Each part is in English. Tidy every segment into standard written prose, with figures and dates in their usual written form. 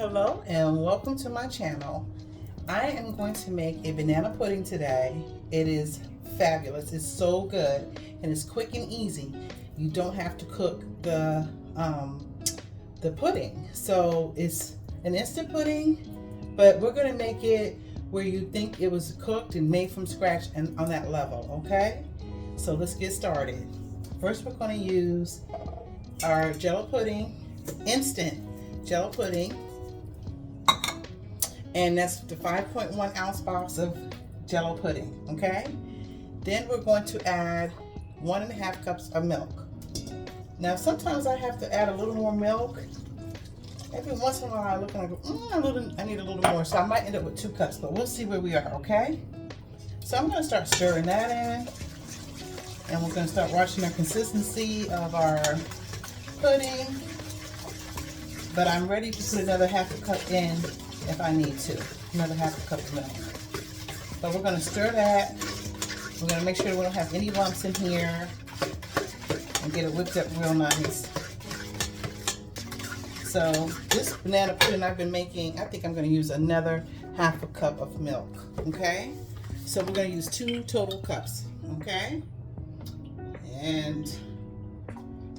Hello and welcome to my channel. I am going to make a banana pudding today. It is fabulous. It's so good and it's quick and easy. You don't have to cook the pudding. So it's an instant pudding, but we're going to make it where you think it was cooked and made from scratch and on that level, okay? So let's get started. First we're going to use our Jello pudding, instant Jello pudding, and that's the 5.1 ounce box of Jello pudding, okay? Then we're going to add 1.5 cups of milk. Now sometimes I have to add a little more milk. Every once in a while I look and I go, I need a little more, so I might end up with 2 cups, but we'll see where we are, okay? So I'm going to start stirring that in, and we're going to start watching the consistency of our pudding. But I'm ready to put another 1/2 cup in if I need to, another 1/2 cup of milk. But we're going to stir that. We're going to make sure we don't have any lumps in here and get it whipped up real nice. So this banana pudding I've been making, I think I'm going to use another 1/2 cup of milk, okay? So we're going to use 2 total cups, okay? And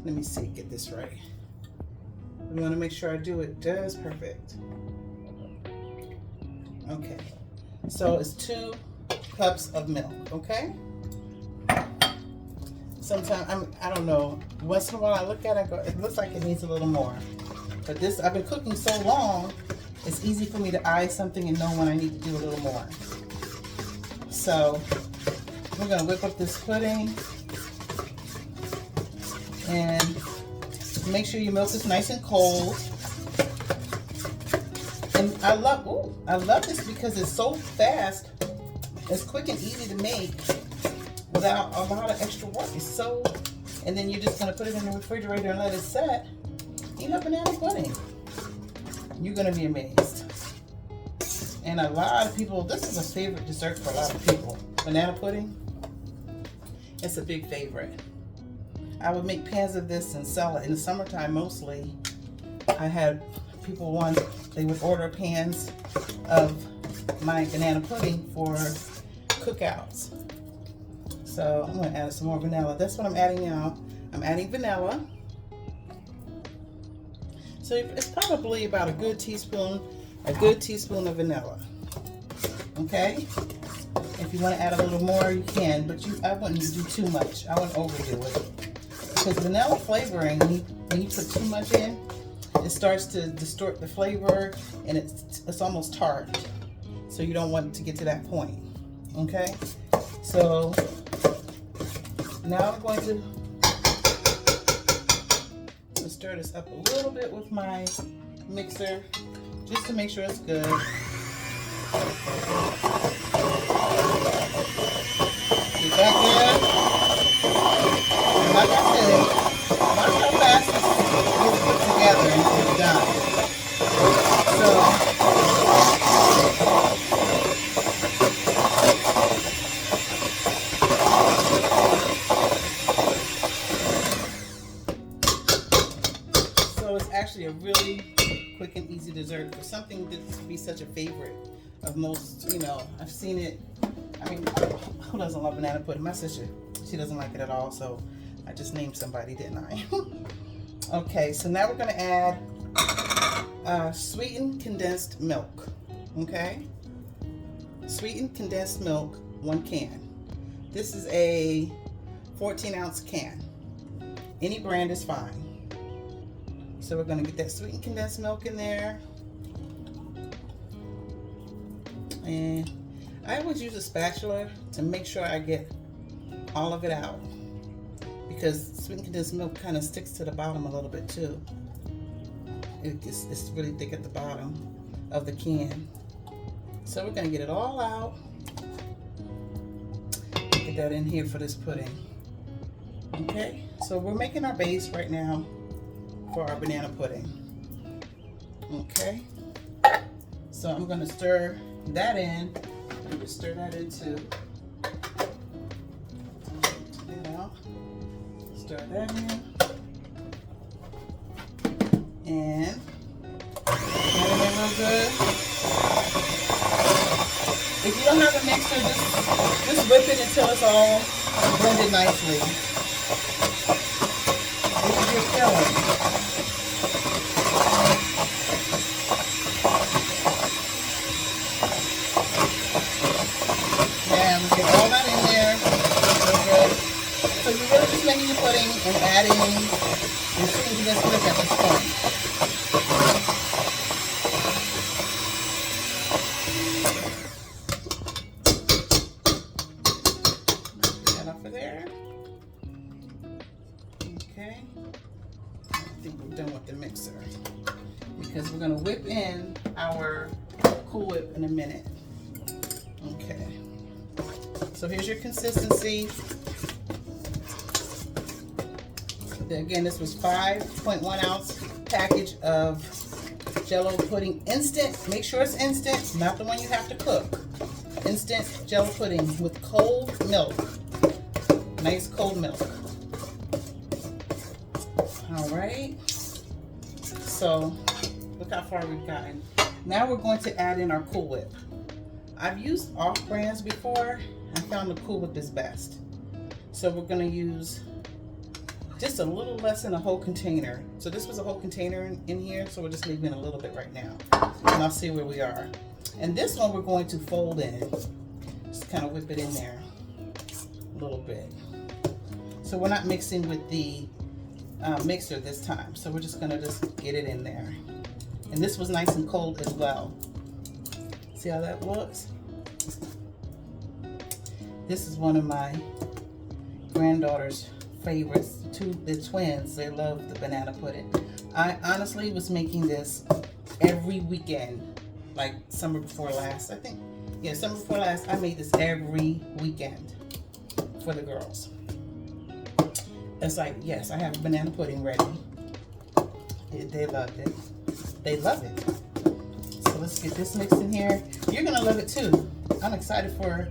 let me see, get this right. We want to make sure I do it just perfect. Okay, so it's 2 cups of milk, okay? Sometimes, I don't know, once in a while I look at it, I go, it looks like it needs a little more. But this, I've been cooking so long, it's easy for me to eye something and know when I need to do a little more. So, we're going to whip up this pudding. And make sure your milk is nice and cold. And I love this because it's so fast. It's quick and easy to make without a lot of extra work. It's so, and then you're just gonna put it in the refrigerator and let it set. You have banana pudding. You're gonna be amazed. And a lot of people, this is a favorite dessert for a lot of people. Banana pudding, it's a big favorite. I would make pans of this and sell it in the summertime mostly. I had people they would order pans of my banana pudding for cookouts. So I'm going to add some more vanilla. That's what I'm adding now. I'm adding vanilla. So it's probably about a good teaspoon of vanilla. Okay? If you want to add a little more, you can, but I wouldn't do too much. I wouldn't overdo it. Because vanilla flavoring, when you put too much in, it starts to distort the flavor and it's almost tart. So you don't want it to get to that point. Okay? So now I'm going to stir this up a little bit with my mixer just to make sure it's good. Is that good? Like I said, watch how fast this gets put together and it's done. So it's actually a really quick and easy dessert for something that to be such a favorite of most, I've seen it. I mean, who doesn't love banana pudding? My sister, she doesn't like it at all, so I just named somebody, didn't I? Okay, so now we're going to add sweetened condensed milk. Okay? Sweetened condensed milk, 1 can. This is a 14-ounce can. Any brand is fine. So we're going to get that sweetened condensed milk in there. And I always use a spatula to make sure I get all of it out, because sweetened condensed milk kind of sticks to the bottom a little bit too. It's really thick at the bottom of the can. So we're going to get it all out. Get that in here for this pudding. Okay, so we're making our base right now for our banana pudding. Okay, so I'm going to stir that in. Just stir that in too. Stir that in. And add in good. If you don't have a mixer, just whip it until it's all blended nicely. This is your filling. And get all that in there. Real good. So you're really just making your pudding and adding your seasoning that's quick at this point. There. Okay. I think we're done with the mixer because we're going to whip in our Cool Whip in a minute. Okay. So here's your consistency. Again, this was 5.1 ounce package of Jello pudding instant. Make sure it's instant, not the one you have to cook. Instant Jello pudding with cold milk. Nice cold milk. All right. So look how far we've gotten. Now we're going to add in our Cool Whip. I've used off brands before. I found the Cool Whip is best. So we're going to use just a little less than a whole container. So this was a whole container in here. So we're just leaving a little bit right now. And I'll see where we are. And this one we're going to fold in. Just kind of whip it in there a little bit. So we're not mixing with the mixer this time. So we're just gonna just get it in there. And this was nice and cold as well. See how that looks? This is one of my granddaughter's favorites. The twins, they love the banana pudding. I honestly was making this every weekend, like summer before last, I think. Yeah, summer before last, I made this every weekend for the girls. It's like, yes, I have banana pudding ready. They loved it. They love it. So let's get this mixed in here. You're gonna love it too. I'm excited for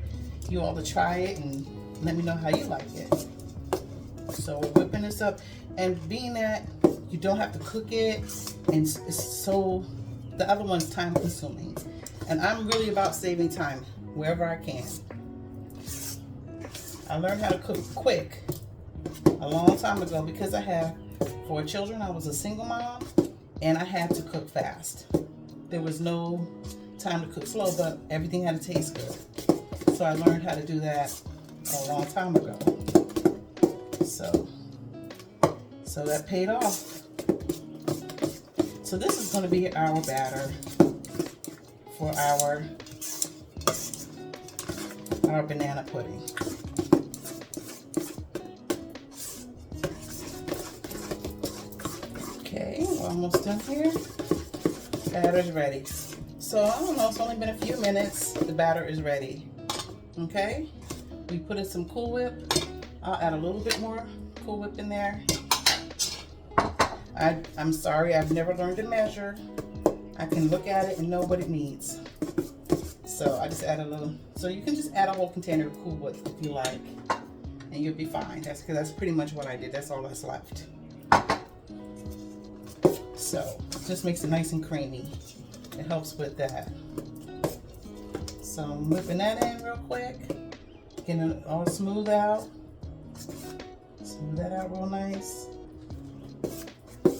you all to try it and let me know how you like it. So we're whipping this up, and being that you don't have to cook it, and it's so, the other one's time consuming. And I'm really about saving time wherever I can. I learned how to cook quick a long time ago because I have 4 children. I was a single mom and I had to cook fast. There was no time to cook slow, but everything had to taste good. So I learned how to do that a long time ago. So that paid off. So this is going to be our batter for our banana pudding. Okay, we're almost done here. Batter's ready. So I don't know, it's only been a few minutes. The batter is ready. Okay, we put in some Cool Whip. I'll add a little bit more Cool Whip in there. I'm sorry, I've never learned to measure. I can look at it and know what it needs. So I just add a little. So you can just add a whole container of Cool Whip if you like, and you'll be fine. That's pretty much what I did. That's all that's left. So it just makes it nice and creamy. It helps with that. So I'm whipping that in real quick, getting it all smooth out. Smooth that out real nice.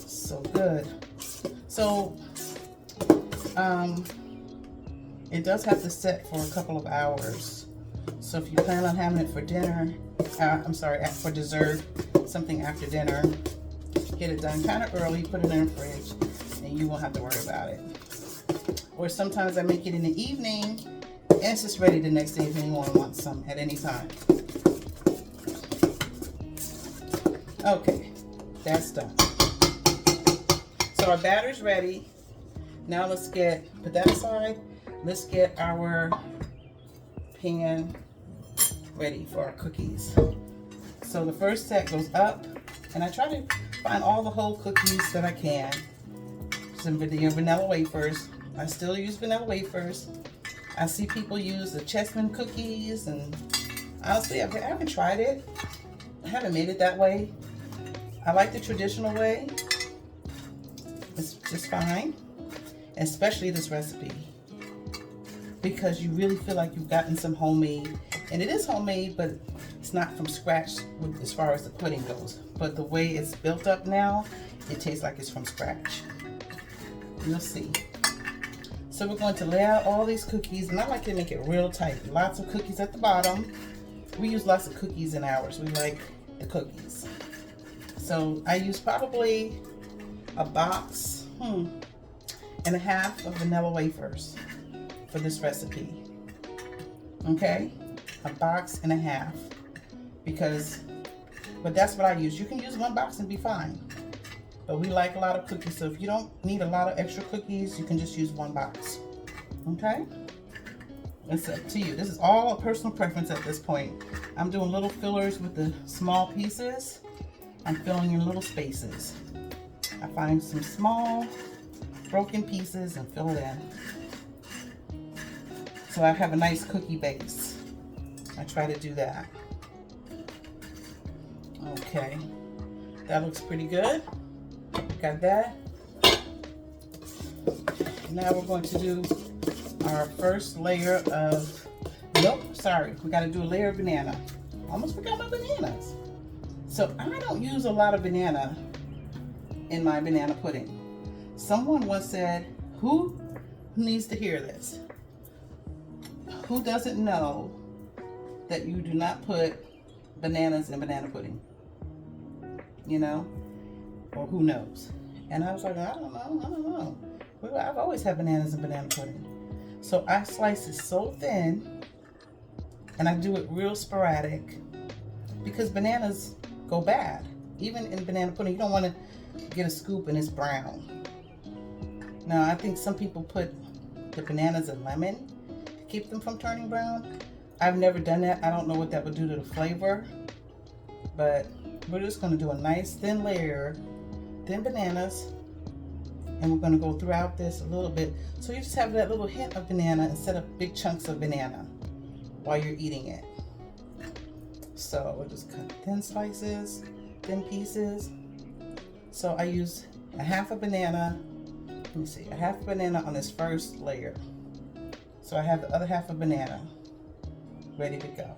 So good. So it does have to set for a couple of hours. So if you plan on having it for dinner, for dessert, something after dinner, get it done kind of early, put it in the fridge, and you won't have to worry about it. Or sometimes I make it in the evening, and it's just ready the next day if anyone wants some at any time. Okay, that's done. So our batter's ready. Now let's put that aside. Let's get our pan ready for our cookies. So the first set goes up, and I try to find all the whole cookies that I can. Some vanilla wafers. I still use vanilla wafers. I see people use the chessman cookies, and honestly, I haven't tried it. I haven't made it that way. I like the traditional way. It's just fine. especially this recipe, because you really feel like you've gotten some homemade, and it is homemade, but it's not from scratch as far as the pudding goes. But the way it's built up now, it tastes like it's from scratch. You'll see. So we're going to lay out all these cookies, and I like to make it real tight. Lots of cookies at the bottom. We use lots of cookies in ours. We like the cookies. So I use probably a box and a half of vanilla wafers for this recipe. Okay, a box and a half, but that's what I use. You can use one box and be fine, but we like a lot of cookies, so if you don't need a lot of extra cookies, you can just use one box. Okay, it's up to you. This is all a personal preference at this point. I'm doing little fillers with the small pieces. I'm filling in little spaces. I find some small broken pieces and fill it in. So I have a nice cookie base. I try to do that. Okay, that looks pretty good. Got that. Now we're going to do our first layer of, we got to do a layer of banana. Almost forgot my bananas. So I don't use a lot of banana in my banana pudding. Someone once said, who needs to hear this? Who doesn't know that you do not put bananas in banana pudding? You know? Or who knows? And I was like, I don't know. I've always had bananas in banana pudding. So I slice it so thin, and I do it real sporadic, because bananas go bad. Even in banana pudding, you don't want to get a scoop and it's brown. Now, I think some people put the bananas in lemon to keep them from turning brown. I've never done that. I don't know what that would do to the flavor, but we're just going to do a nice thin layer, thin bananas, and we're going to go throughout this a little bit, so you just have that little hint of banana instead of big chunks of banana while you're eating it. So we'll just cut thin slices, thin pieces. So I use a half a banana. Let me see, a half a banana on this first layer. So I have the other half of banana ready to go.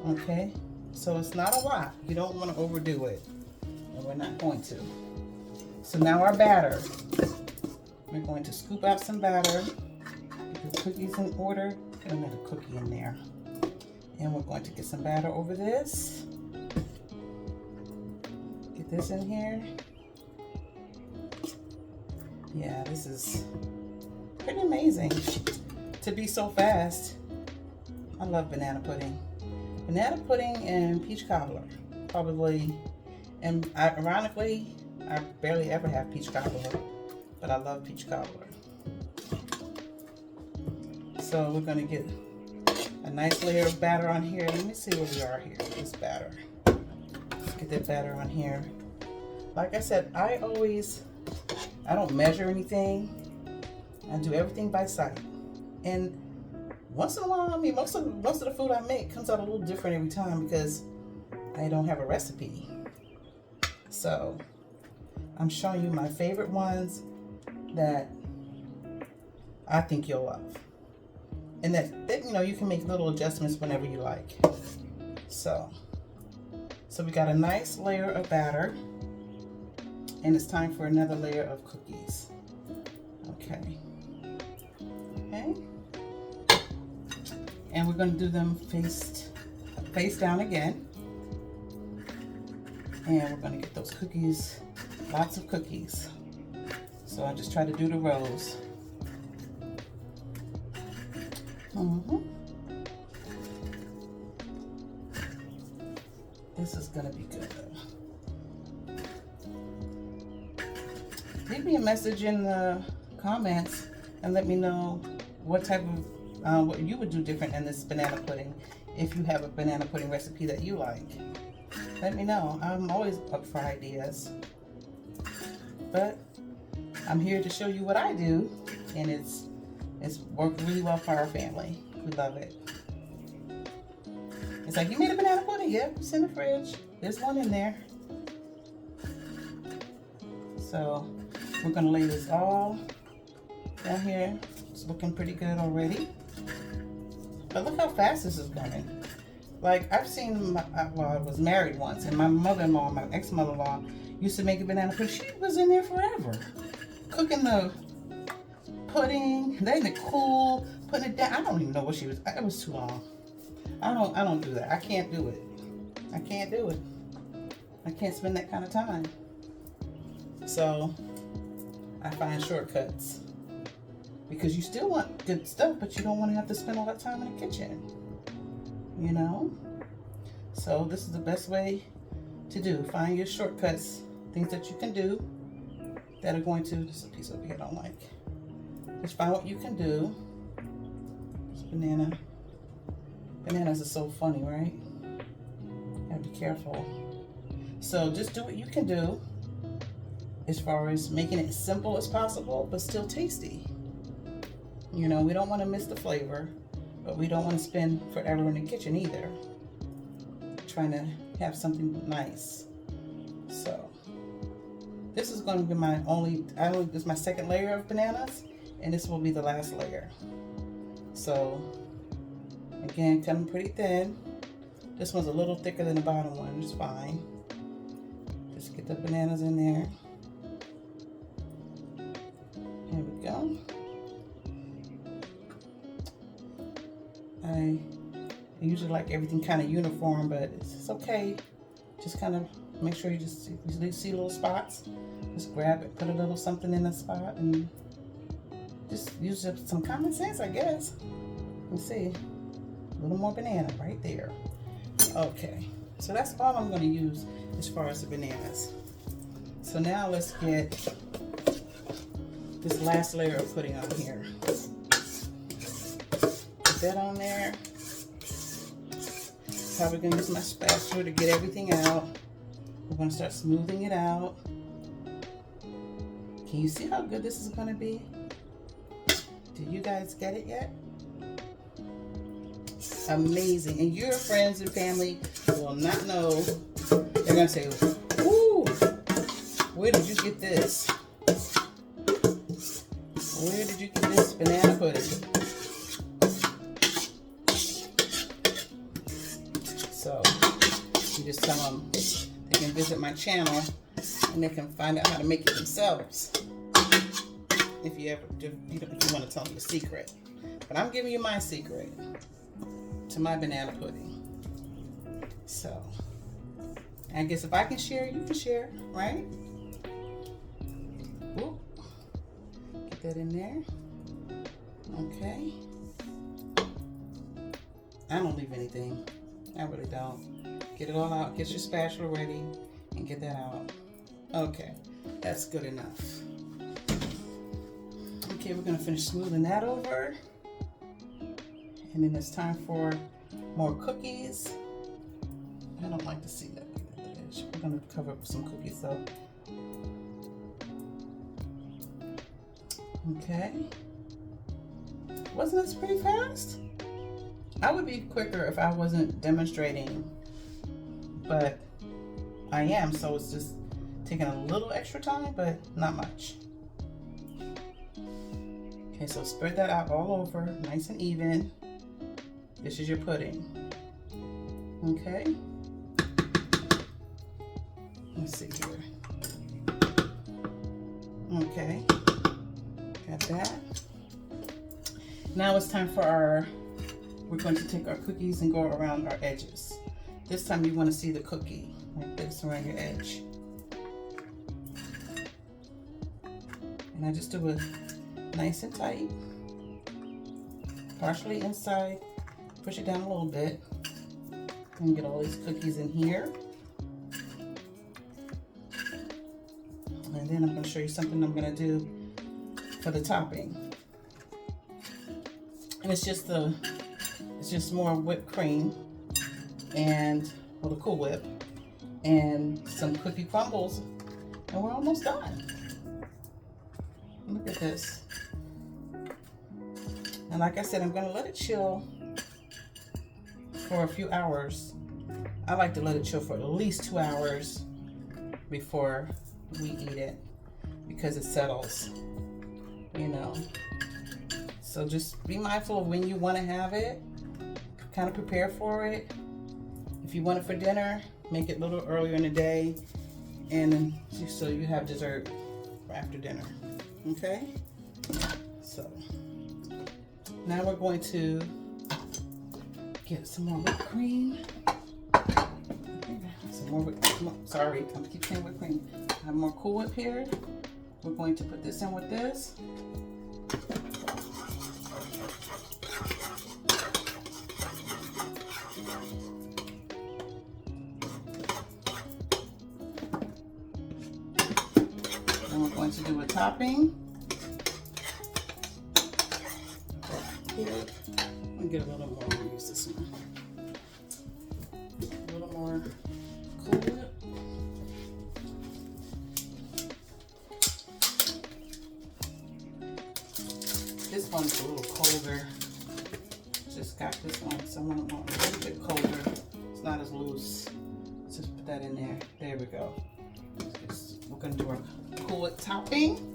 Okay, so it's not a lot. You don't want to overdo it, and we're not going to. So now our batter. We're going to scoop out some batter. Get the cookies in order. Get another cookie in there. And we're going to get some batter over this. Get this in here. Yeah, this is pretty amazing to be so fast. I love banana pudding. Banana pudding and peach cobbler, probably. And ironically, I barely ever have peach cobbler, but I love peach cobbler. So we're going to get a nice layer of batter on here. Let me see where we are here with this batter. Get that batter on here. Like I said, I don't measure anything. I do everything by sight. And once in a while, I mean, most of the food I make comes out a little different every time because I don't have a recipe. So I'm showing you my favorite ones that I think you'll love. And that you can make little adjustments whenever you like. So we got a nice layer of batter, and it's time for another layer of cookies. Okay. And we're going to do them face down again. And we're going to get those cookies, lots of cookies. So I just try to do the rows. This is going to be good. Leave me a message in the comments and let me know what type of what you would do different in this banana pudding, if you have a banana pudding recipe that you like. Let me know. I'm always up for ideas, but I'm here to show you what I do, and it's worked really well for our family. We love it. It's like, you made a banana pudding? Yep, it's in the fridge. There's one in there. So we're gonna lay this all Down here, it's looking pretty good already. But look how fast this is going. Like, I've seen, well, I was married once, and my mother-in-law, my ex-mother-in-law, used to make a banana pudding. She was in there forever, cooking the pudding, letting it cool, putting it down. I don't even know what she was. It was too long. I don't do that. I can't do it. I can't do it. I can't spend that kind of time. So I find shortcuts, because you still want good stuff, but you don't want to have to spend all that time in the kitchen, you know? So this is the best way to do. Find your shortcuts, things that you can do that are going to, this is a piece over here I don't like. Just find what you can do. This bananas are so funny, right? Gotta be careful. So just do what you can do as far as making it as simple as possible, but still tasty. You know, we don't want to miss the flavor, but we don't want to spend forever in the kitchen either, trying to have something nice. So this is going to be my this is my second layer of bananas, and this will be the last layer. So again, coming pretty thin. This one's a little thicker than the bottom one, which is fine. Just get the bananas in there. Here we go. I usually like everything kind of uniform, but it's okay. Just kind of make sure you see little spots. Just grab it, put a little something in the spot, and just use some common sense, I guess. You see, a little more banana right there. Okay, so that's all I'm going to use as far as the bananas. So now let's get this last layer of pudding on here. Put that on there. Probably going to use my spatula to get everything out. We're going to start smoothing it out. Can you see how good this is going to be? Did you guys get it yet? Amazing. And your friends and family will not know. They're going to say, "Ooh, where did you get this? Where did you get this banana pudding?" So you just tell them they can visit my channel and they can find out how to make it themselves. If you want to tell them the secret. But I'm giving you my secret to my banana pudding. So I guess if I can share, you can share, right? Ooh. Get that in there. Okay. I don't leave anything. I really don't. Get it all out. Get your spatula ready and get that out. Okay. That's good enough. Okay, we're going to finish smoothing that over. And then it's time for more cookies. I don't like to see that at the edge. We're going to cover up with some cookies though. Okay. Wasn't this pretty fast? I would be quicker if I wasn't demonstrating, but I am, so it's just taking a little extra time, but not much. Okay, so spread that out all over, nice and even. This is your pudding. Okay. Let's see here. Okay. Got that. Now it's time for we're going to take our cookies and go around our edges. This time you want to see the cookie like this around your edge. And I just do it nice and tight, partially inside, push it down a little bit, and get all these cookies in here. And then I'm going to show you something I'm going to do for the topping. And it's just more whipped cream and, well, the Cool Whip and some cookie crumbles, and we're almost done. Look at this. And like I said, I'm going to let it chill for a few hours. I like to let it chill for at least 2 hours before we eat it, because it settles. you know. So just be mindful of when you want to have it. Kind of prepare for it. If you want it for dinner, make it a little earlier in the day, and so you have dessert after dinner. Okay? So now we're going to get some more whipped cream. Some more sorry, I keep saying whipped cream. I have more Cool Whip here. We're going to put this in with this. And we're going to do a topping. Here. I'm gonna get a little more. I'm gonna use this one. A little more Cool Whip. This one's a little colder. Just got this one, so I want a little bit colder. It's not as loose. Let's just put that in there. There we go. We're gonna do our Cool Whip topping.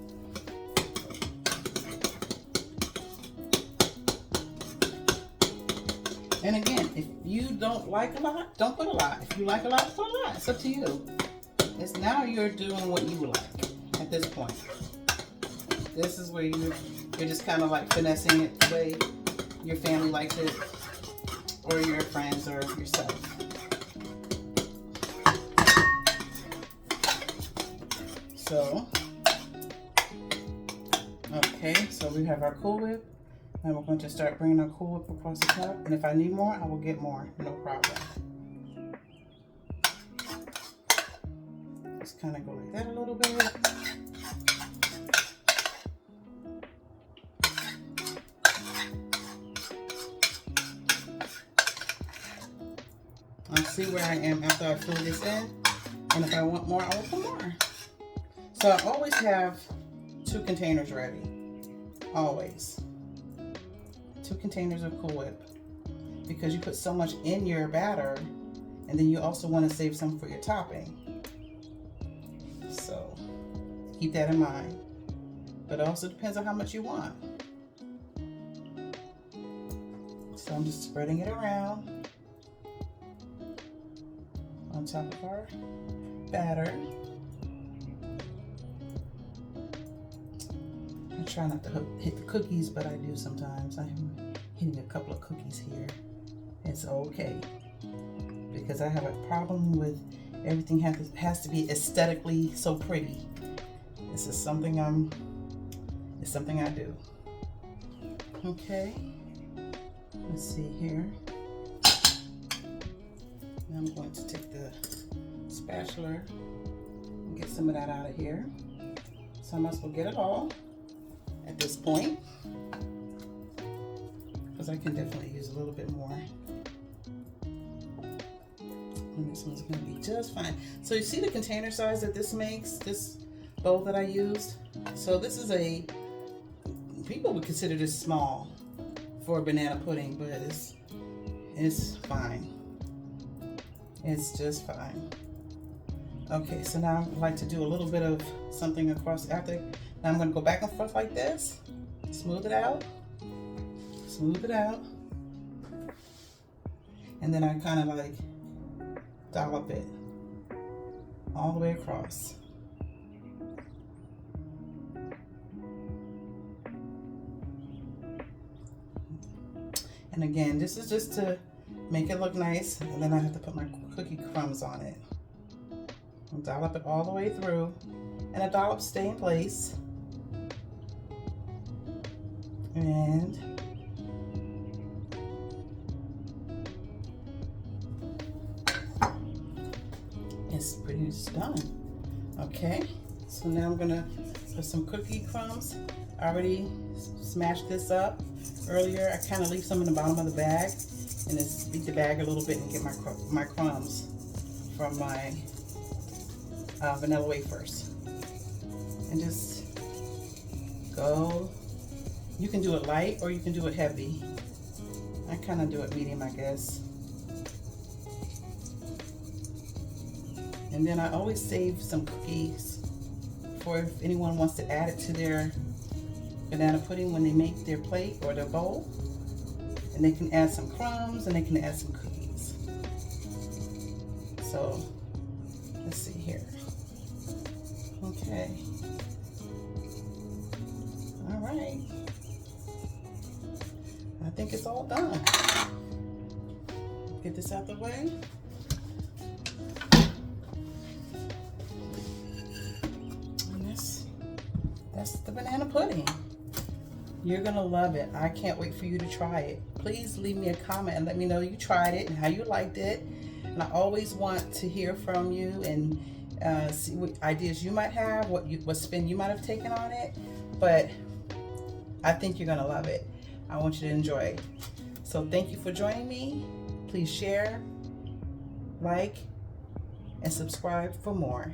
And again, if you don't like a lot, don't put a lot. If you like a lot, put a lot. It's up to you. It's now you're doing what you like at this point. This is where you're just kind of like finessing it the way your family likes it, or your friends, or yourself. So, okay, so we have our Cool Whip. And we're going to start bringing our Cool Whip across the top. And if I need more, I will get more. No problem. Just kind of go like that a little bit. I'll see where I am after I fill this in. And if I want more, I will put more. So I always have 2 containers ready. Always. 2 containers of Cool Whip, because you put so much in your batter, and then you also want to save some for your topping. So keep that in mind. But it also depends on how much you want. So I'm just spreading it around on top of our batter. I try not to hit the cookies, but I do sometimes. I'm hitting a couple of cookies here. It's okay, because I have a problem with everything has to be aesthetically so pretty. This is something it's something I do. Okay, let's see here. Now I'm going to take the spatula and get some of that out of here. So I must as well get it all at this point, because I can definitely use a little bit more. And this one's going to be just fine. So you see the container size that this makes, this bowl that I used? So this is people would consider this small for a banana pudding, but it's fine. It's just fine. Okay, so now I'd like to do a little bit of something across after. Now I'm going to go back and forth like this, smooth it out, and then I kind of like dollop it all the way across. And again, this is just to make it look nice, and then I have to put my cookie crumbs on it. I'll dollop it all the way through, and a dollop stay in place. And it's pretty much done. Okay, so now I'm gonna put some cookie crumbs. I already smashed this up earlier. I kind of leave some in the bottom of the bag, and just beat the bag a little bit and get my crumbs from my vanilla wafers. And just go. You can do it light or you can do it heavy. I kind of do it medium, I guess. And then I always save some cookies for if anyone wants to add it to their banana pudding when they make their plate or their bowl. And they can add some crumbs and they can add some cookies. So let's see here. Okay. All right. I think it's all done. Get this out the way. And that's the banana pudding. You're gonna love it. I can't wait for you to try it. Please leave me a comment and let me know you tried it and how you liked it. And I always want to hear from you and see what ideas you might have, what spin you might have taken on it. But I think you're gonna love it. I want you to enjoy it. So thank you for joining me. Please share, like, and subscribe for more.